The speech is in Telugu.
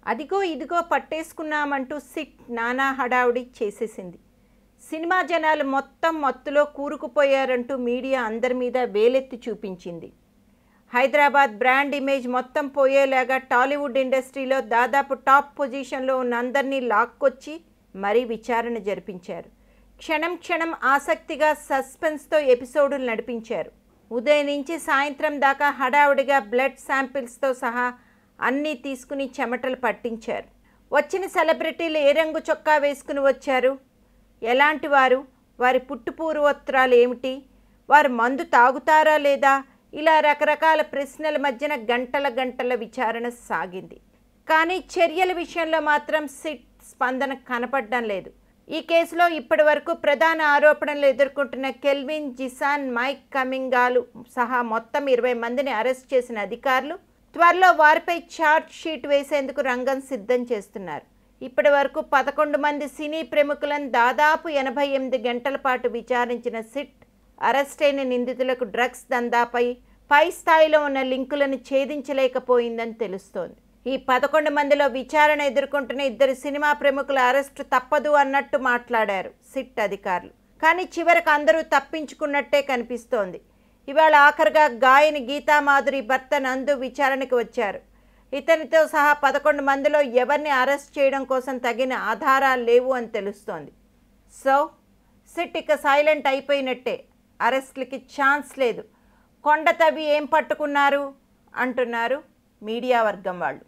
అదిగో ఇదిగో పట్టేసుకున్నామంటూ సిట్ నానా హడావుడి చేసేసింది. సినిమా జనాలు మొత్తం మత్తులో కూరుకుపోయారంటూ మీడియా అందరి మీద వేలెత్తి చూపించింది. హైదరాబాద్ బ్రాండ్ ఇమేజ్ మొత్తం పోయేలాగా టాలీవుడ్ ఇండస్ట్రీలో దాదాపు టాప్ పొజిషన్లో ఉన్న అందరినీ లాక్కొచ్చి మరీ విచారణ జరిపించారు. క్షణం క్షణం ఆసక్తిగా సస్పెన్స్తో ఎపిసోడులు నడిపించారు. ఉదయం నుంచి సాయంత్రం దాకా హడావుడిగా బ్లడ్ శాంపిల్స్తో సహా అన్నీ తీసుకుని చెమటలు పట్టించారు. వచ్చిన సెలబ్రిటీలు ఏ రంగు చొక్కా వేసుకుని వచ్చారు, ఎలాంటి వారు, వారి పుట్టుపూర్వోత్తరాలు ఏమిటి, వారు మందు తాగుతారా లేదా, ఇలా రకరకాల ప్రశ్నల మధ్యన గంటల గంటల విచారణ సాగింది. కానీ చర్యల విషయంలో మాత్రం సిట్ స్పందన కనపడడం లేదు. ఈ కేసులో ఇప్పటి వరకు ప్రధాన ఆరోపణలు ఎదుర్కొంటున్న కెల్విన్, జిసాన్, మైక్ కమింగాలు సహా మొత్తం 20 మందిని అరెస్ట్ చేసిన అధికారులు త్వరలో వారిపై ఛార్జ్ షీట్ వేసేందుకు రంగం సిద్ధం చేస్తున్నారు. ఇప్పటి వరకు 11 మంది సినీ ప్రముఖులను దాదాపు 88 గంటల పాటు విచారించిన సిట్ అరెస్ట్ అయిన నిందితులకు డ్రగ్స్ దందాపై పై స్థాయిలో ఉన్న లింకులను ఛేదించలేకపోయిందని తెలుస్తోంది. ఈ 11 మందిలో విచారణ ఎదుర్కొంటున్న 2 సినిమా ప్రముఖుల అరెస్టు తప్పదు అన్నట్టు మాట్లాడారు సిట్ అధికారులు. కానీ చివరికి అందరూ తప్పించుకున్నట్టే కనిపిస్తోంది. ఇవాళ ఆఖరిగా గాయని గీతామాధురి భర్త నందు విచారణకు వచ్చారు. ఇతనితో సహా 11 మందిలో ఎవరిని అరెస్ట్ చేయడం కోసం తగిన ఆధారాలు లేవు అని తెలుస్తోంది. సో సిట్ ఇక సైలెంట్ అయిపోయినట్టే, అరెస్ట్లకి ఛాన్స్ లేదు. కొండ తవ్వి ఏం పట్టుకున్నారు అంటున్నారు మీడియా వర్గం వాళ్ళు.